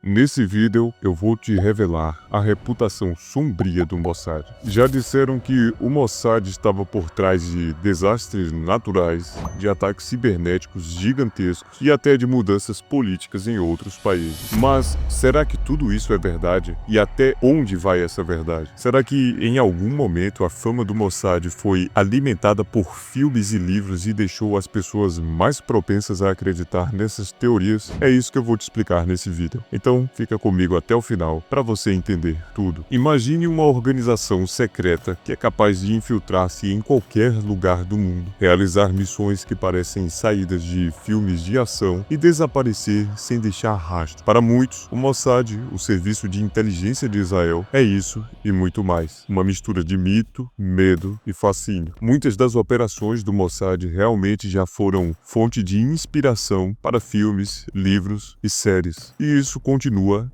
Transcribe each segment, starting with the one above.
Nesse vídeo eu vou te revelar a reputação sombria do Mossad. Já disseram que o Mossad estava por trás de desastres naturais, de ataques cibernéticos gigantescos e até de mudanças políticas em outros países. Mas será que tudo isso é verdade? E até onde vai essa verdade? Será que em algum momento a fama do Mossad foi alimentada por filmes e livros e deixou as pessoas mais propensas a acreditar nessas teorias? É isso que eu vou te explicar nesse vídeo. Então fica comigo até o final para você entender tudo. Imagine uma organização secreta que é capaz de infiltrar-se em qualquer lugar do mundo, realizar missões que parecem saídas de filmes de ação e desaparecer sem deixar rastro. Para muitos, o Mossad, o serviço de inteligência de Israel, é isso e muito mais. Uma mistura de mito, medo e fascínio. Muitas das operações do Mossad realmente já foram fonte de inspiração para filmes, livros e séries. E isso continua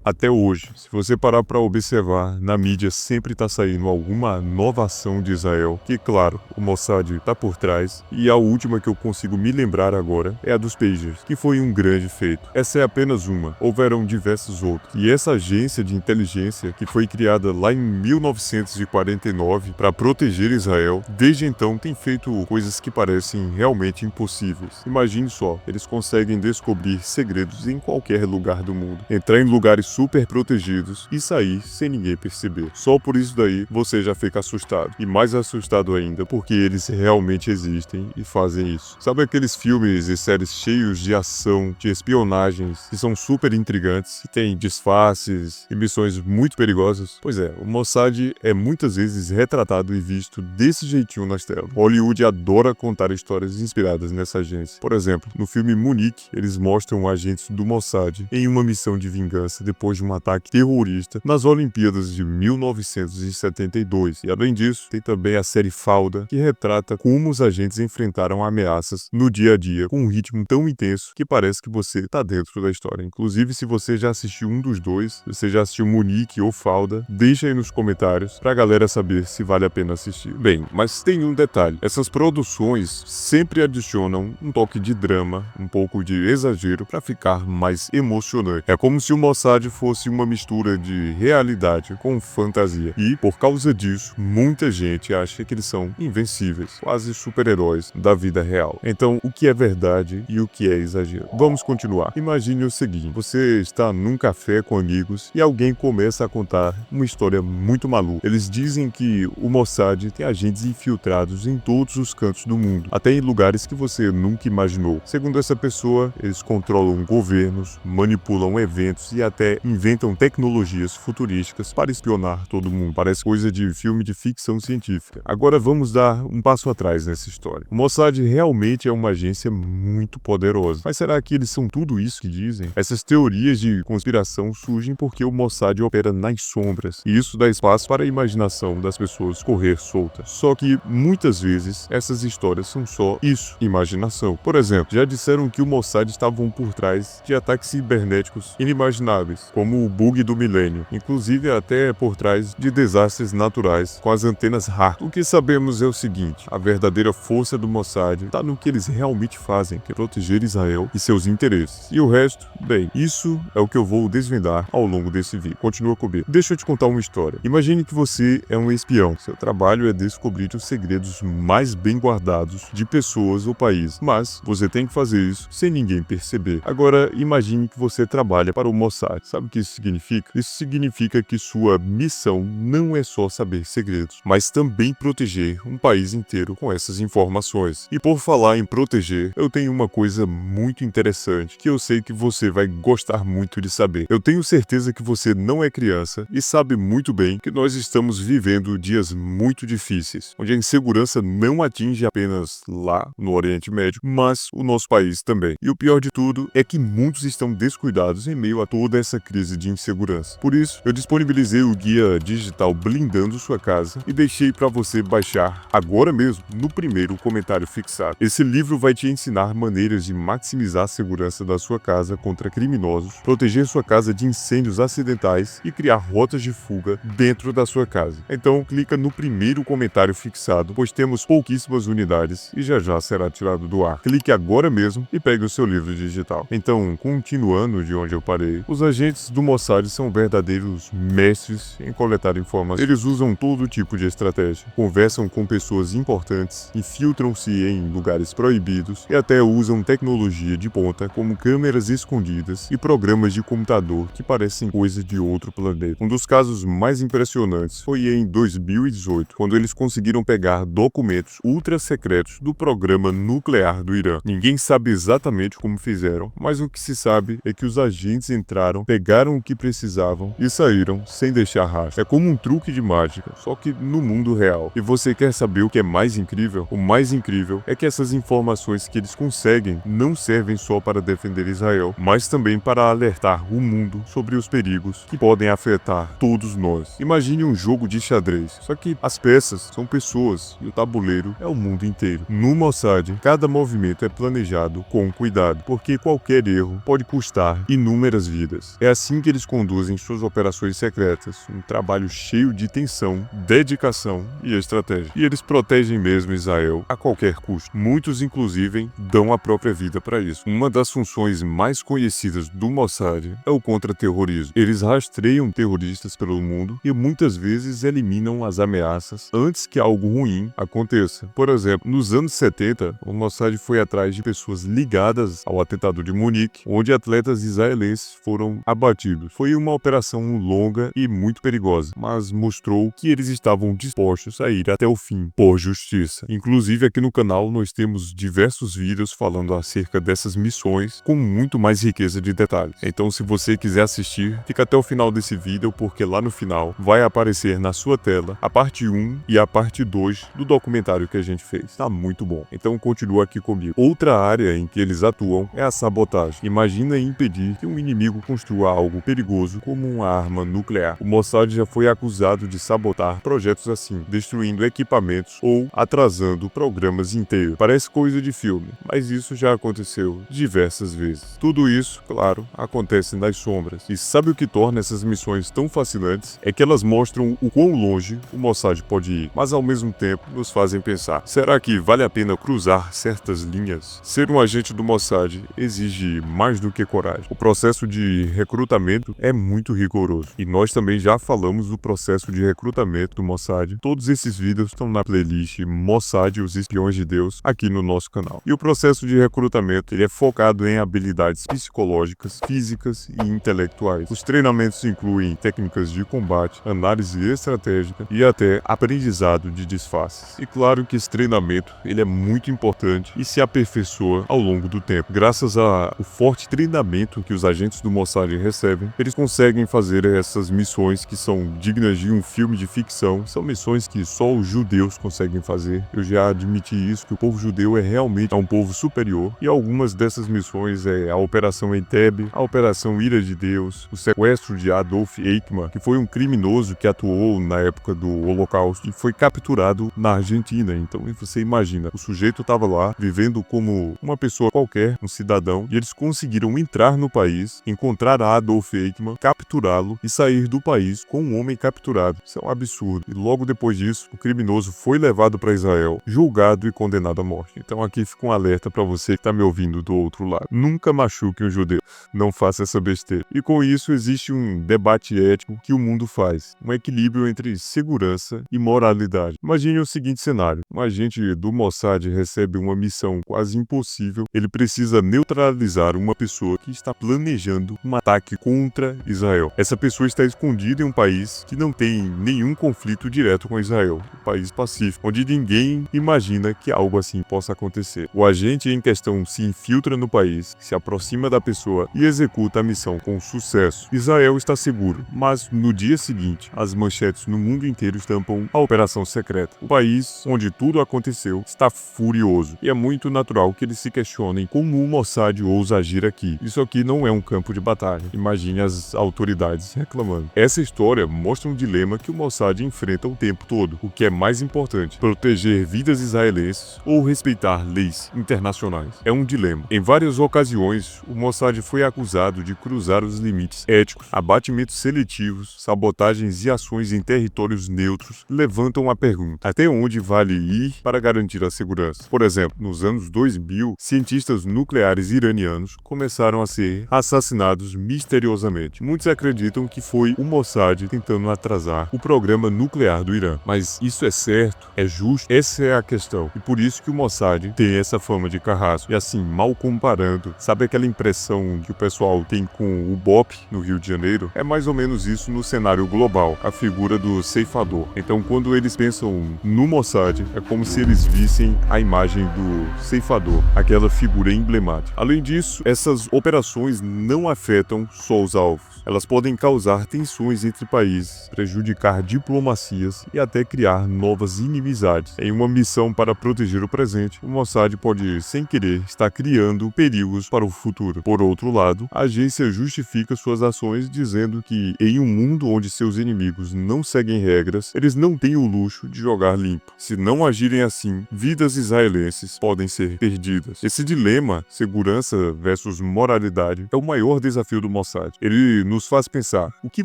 até hoje. Se você parar para observar, na mídia sempre está saindo alguma nova ação de Israel, que claro, o Mossad está por trás, e a última que eu consigo me lembrar agora é a dos pagers, que foi um grande feito. Essa é apenas uma, houveram diversos outros. E essa agência de inteligência, que foi criada lá em 1949 para proteger Israel, desde então tem feito coisas que parecem realmente impossíveis. Imagine só, eles conseguem descobrir segredos em qualquer lugar do mundo, entrar em lugares super protegidos e sair sem ninguém perceber. Só por isso daí você já fica assustado. E mais assustado ainda porque eles realmente existem e fazem isso. Sabe aqueles filmes e séries cheios de ação, de espionagens, que são super intrigantes, que tem disfarces e missões muito perigosas? Pois é, o Mossad é muitas vezes retratado e visto desse jeitinho nas telas. Hollywood adora contar histórias inspiradas nessa agência. Por exemplo, no filme Munique, eles mostram agentes do Mossad em uma missão de vingança depois de um ataque terrorista nas Olimpíadas de 1972. E além disso, tem também a série Fauda, que retrata como os agentes enfrentaram ameaças no dia a dia com um ritmo tão intenso que parece que você está dentro da história. Inclusive, se você já assistiu um dos dois, se você já assistiu Munique ou Fauda, deixa aí nos comentários pra galera saber se vale a pena assistir. Bem, mas tem um detalhe. Essas produções sempre adicionam um toque de drama, um pouco de exagero para ficar mais emocionante. É como se o Mossad fosse uma mistura de realidade com fantasia. E, por causa disso, muita gente acha que eles são invencíveis, quase super-heróis da vida real. Então, o que é verdade e o que é exagero? Vamos continuar. Imagine o seguinte, você está num café com amigos e alguém começa a contar uma história muito maluca. Eles dizem que o Mossad tem agentes infiltrados em todos os cantos do mundo, até em lugares que você nunca imaginou. Segundo essa pessoa, eles controlam governos, manipulam eventos e até inventam tecnologias futurísticas para espionar todo mundo. Parece coisa de filme de ficção científica. Agora vamos dar um passo atrás nessa história. O Mossad realmente é uma agência muito poderosa. Mas será que eles são tudo isso que dizem? Essas teorias de conspiração surgem porque o Mossad opera nas sombras, e isso dá espaço para a imaginação das pessoas correr solta. Só que muitas vezes essas histórias são só isso, imaginação. Por exemplo, já disseram que o Mossad estavam por trás de ataques cibernéticos inimagináveis, como o bug do milênio, inclusive até por trás de desastres naturais com as antenas HART. O que sabemos é o seguinte, a verdadeira força do Mossad está no que eles realmente fazem, que é proteger Israel e seus interesses. E o resto, bem, isso é o que eu vou desvendar ao longo desse vídeo. Continua comigo. Deixa eu te contar uma história. Imagine que você é um espião. Seu trabalho é descobrir os segredos mais bem guardados de pessoas ou países, mas você tem que fazer isso sem ninguém perceber. Agora, imagine que você trabalha para o Mossad. Sabe o que isso significa? Isso significa que sua missão não é só saber segredos, mas também proteger um país inteiro com essas informações. E por falar em proteger, eu tenho uma coisa muito interessante que eu sei que você vai gostar muito de saber. Eu tenho certeza que você não é criança e sabe muito bem que nós estamos vivendo dias muito difíceis, onde a insegurança não atinge apenas lá no Oriente Médio, mas o nosso país também. E o pior de tudo é que muitos estão descuidados em meio a toda essa crise de insegurança. Por isso, eu disponibilizei o guia digital Blindando Sua Casa e deixei para você baixar agora mesmo no primeiro comentário fixado. Esse livro vai te ensinar maneiras de maximizar a segurança da sua casa contra criminosos, proteger sua casa de incêndios acidentais e criar rotas de fuga dentro da sua casa. Então clica no primeiro comentário fixado, pois temos pouquíssimas unidades e já já será tirado do ar. Clique agora mesmo e pegue o seu livro digital. Então, continuando de onde eu parei, os agentes do Mossad são verdadeiros mestres em coletar informações. Eles usam todo tipo de estratégia, conversam com pessoas importantes, infiltram-se em lugares proibidos e até usam tecnologia de ponta como câmeras escondidas e programas de computador que parecem coisa de outro planeta. Um dos casos mais impressionantes foi em 2018, quando eles conseguiram pegar documentos ultra secretos do programa nuclear do Irã. Ninguém sabe exatamente como fizeram, mas o que se sabe é que os agentes entraram, pegaram o que precisavam e saíram sem deixar rastro. É como um truque de mágica, só que no mundo real. E você quer saber o que é mais incrível? O mais incrível é que essas informações que eles conseguem não servem só para defender Israel, mas também para alertar o mundo sobre os perigos que podem afetar todos nós. Imagine um jogo de xadrez, só que as peças são pessoas e o tabuleiro é o mundo inteiro. No Mossad, cada movimento é planejado com cuidado, porque qualquer erro pode custar inúmeras vidas. É assim que eles conduzem suas operações secretas, um trabalho cheio de tensão, dedicação e estratégia. E eles protegem mesmo Israel a qualquer custo. Muitos, inclusive, dão a própria vida para isso. Uma das funções mais conhecidas do Mossad é o contra-terrorismo. Eles rastreiam terroristas pelo mundo e muitas vezes eliminam as ameaças antes que algo ruim aconteça. Por exemplo, nos anos 70, o Mossad foi atrás de pessoas ligadas ao atentado de Munique, onde atletas israelenses foram abatidos. Foi uma operação longa e muito perigosa, mas mostrou que eles estavam dispostos a ir até o fim por justiça. Inclusive aqui no canal nós temos diversos vídeos falando acerca dessas missões com muito mais riqueza de detalhes. Então se você quiser assistir, fica até o final desse vídeo, porque lá no final vai aparecer na sua tela a parte 1 e a parte 2 do documentário que a gente fez. Tá muito bom. Então continua aqui comigo. Outra área em que eles atuam é a sabotagem. Imagina impedir que um inimigo construa algo perigoso como uma arma nuclear. O Mossad já foi acusado de sabotar projetos assim, destruindo equipamentos ou atrasando programas inteiros. Parece coisa de filme, mas isso já aconteceu diversas vezes. Tudo isso, claro, acontece nas sombras. E sabe o que torna essas missões tão fascinantes? É que elas mostram o quão longe o Mossad pode ir, mas ao mesmo tempo nos fazem pensar: será que vale a pena cruzar certas linhas? Ser um agente do Mossad exige mais do que coragem. O processo de recrutamento é muito rigoroso. E nós também já falamos do processo de recrutamento do Mossad. Todos esses vídeos estão na playlist Mossad e os Espiões de Deus aqui no nosso canal. E o processo de recrutamento ele é focado em habilidades psicológicas, físicas e intelectuais. Os treinamentos incluem técnicas de combate, análise estratégica e até aprendizado de disfarces. E claro que esse treinamento ele é muito importante e se aperfeiçoa ao longo do tempo. Graças ao forte treinamento que os agentes do Mossad recebem, eles conseguem fazer essas missões que são dignas de um filme de ficção. São missões que só os judeus conseguem fazer. Eu já admiti isso, que o povo judeu é realmente um povo superior. E algumas dessas missões é a Operação Entebbe, a Operação Ira de Deus, o sequestro de Adolf Eichmann, que foi um criminoso que atuou na época do Holocausto e foi capturado na Argentina. Então você imagina, o sujeito estava lá vivendo como uma pessoa qualquer, um cidadão, e eles conseguiram entrar no país, encontrar Adolf Eichmann, capturá-lo e sair do país com um homem capturado. Isso é um absurdo. E logo depois disso, o criminoso foi levado para Israel, julgado e condenado à morte. Então aqui fica um alerta para você que está me ouvindo do outro lado: nunca machuque um judeu, não faça essa besteira. E com isso existe um debate ético que o mundo faz, um equilíbrio entre segurança e moralidade. Imagine o seguinte cenário: um agente do Mossad recebe uma missão quase impossível. Ele precisa neutralizar uma pessoa que está planejando um ataque contra Israel. Essa pessoa está escondida em um país que não tem nenhum conflito direto com Israel, um país pacífico, onde ninguém imagina que algo assim possa acontecer. O agente em questão se infiltra no país, se aproxima da pessoa e executa a missão com sucesso. Israel está seguro, mas no dia seguinte, as manchetes no mundo inteiro estampam a operação secreta. O país onde tudo aconteceu está furioso, e é muito natural que eles se questionem como o Mossad ousa agir aqui. Isso aqui não é um campo de batalha. Imagine as autoridades reclamando. Essa história mostra um dilema que o Mossad enfrenta o tempo todo. O que é mais importante, proteger vidas israelenses ou respeitar leis internacionais? É um dilema. Em várias ocasiões, o Mossad foi acusado de cruzar os limites éticos. Abatimentos seletivos, sabotagens e ações em territórios neutros levantam a pergunta: até onde vale ir para garantir a segurança? Por exemplo, nos anos 2000, cientistas nucleares iranianos começaram a ser assassinados misteriosamente. Muitos acreditam que foi o Mossad tentando atrasar o programa nuclear do Irã. Mas isso é certo? É justo? Essa é a questão. E por isso que o Mossad tem essa fama de carrasco. E assim, mal comparando, sabe aquela impressão que o pessoal tem com o BOP no Rio de Janeiro? É mais ou menos isso no cenário global, a figura do ceifador. Então, quando eles pensam no Mossad, é como se eles vissem a imagem do ceifador, aquela figura emblemática. Além disso, essas operações não afetam só os alvos. Elas podem causar tensões entre países, prejudicar diplomacias e até criar novas inimizades. Em uma missão para proteger o presente, o Mossad pode, sem querer, estar criando perigos para o futuro. Por outro lado, a agência justifica suas ações dizendo que, em um mundo onde seus inimigos não seguem regras, eles não têm o luxo de jogar limpo. Se não agirem assim, vidas israelenses podem ser perdidas. Esse dilema, segurança versus moralidade, é o maior desafio do Mossad. Ele nos faz pensar: o que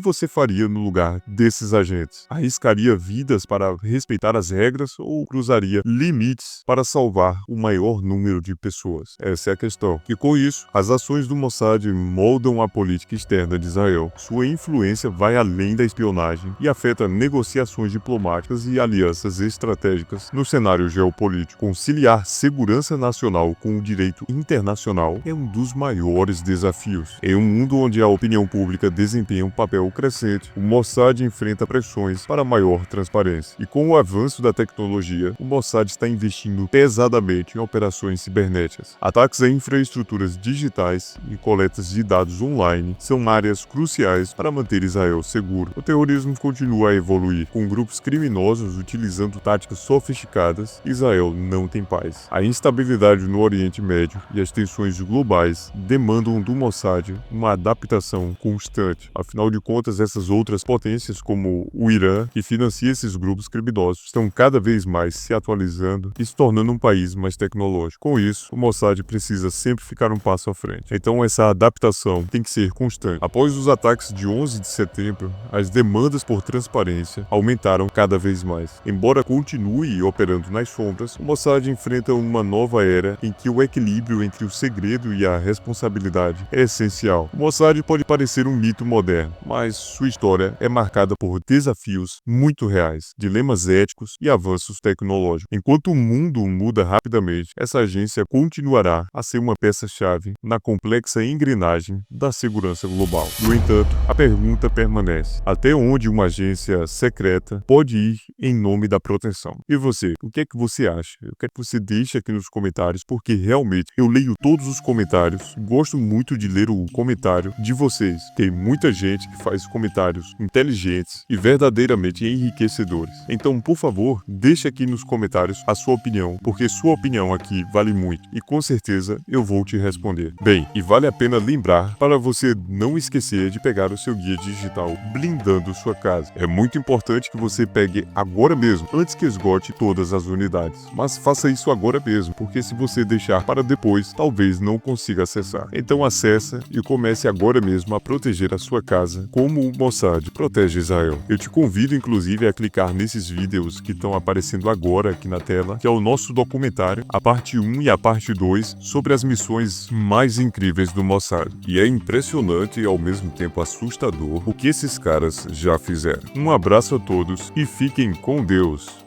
você faria no lugar desses agentes? Arriscaria vidas para respeitar as regras ou cruzaria limites para salvar o maior número de pessoas? Essa é a questão. E com isso, as ações do Mossad moldam a política externa de Israel. Sua influência vai além da espionagem e afeta negociações diplomáticas e alianças estratégicas no cenário geopolítico. Conciliar segurança nacional com o direito internacional é um dos maiores desafios. Em um mundo onde a opinião pública desempenha um papel crescente, o Mossad enfrenta pressões para maior transparência. E com o avanço da tecnologia, o Mossad está investindo pesadamente em operações cibernéticas. Ataques a infraestruturas digitais e coletas de dados online são áreas cruciais para manter Israel seguro. O terrorismo continua a evoluir, com grupos criminosos utilizando táticas sofisticadas. Israel não tem paz. A instabilidade no Oriente Médio e as tensões globais demandam do Mossad uma adaptação constante. Afinal de contas, essas outras potências, como o Irã, que financia esses grupos criminosos, estão cada vez mais se atualizando e se tornando um país mais tecnológico. Com isso, o Mossad precisa sempre ficar um passo à frente. Então, essa adaptação tem que ser constante. Após os ataques de 11 de setembro, as demandas por transparência aumentaram cada vez mais. Embora continue operando nas sombras, o Mossad enfrenta uma nova era em que o equilíbrio entre o segredo e a responsabilidade é essencial. O Mossad pode parecer um mito moderno, mas sua história é marcada por desafios muito reais, dilemas éticos e avanços tecnológicos. Enquanto o mundo muda rapidamente, essa agência continuará a ser uma peça-chave na complexa engrenagem da segurança global. No entanto, a pergunta permanece: até onde uma agência secreta pode ir em nome da proteção? E você, o que é que você acha? Eu quero que você deixe aqui nos comentários, porque realmente eu leio todos os comentários, gosto muito de ler o comentário de vocês. Tem muita gente que faz comentários inteligentes e verdadeiramente enriquecedores. Então, por favor, deixe aqui nos comentários a sua opinião, porque sua opinião aqui vale muito e com certeza eu vou te responder. Bem, e vale a pena lembrar para você não esquecer de pegar o seu guia digital Blindando Sua Casa. É muito importante que você pegue agora mesmo, antes que esgote todas as unidades. Mas faça isso agora mesmo, porque se você deixar para depois, talvez não consiga acessar. Então acessa e comece agora mesmo a proteger a sua casa como o Mossad protege Israel. Eu te convido inclusive a clicar nesses vídeos que estão aparecendo agora aqui na tela, que é o nosso documentário, a parte 1 e a parte 2, sobre as missões mais incríveis do Mossad. E é impressionante e ao mesmo tempo assustador o que esses caras já fizeram. Um abraço a todos e fiquem com Deus.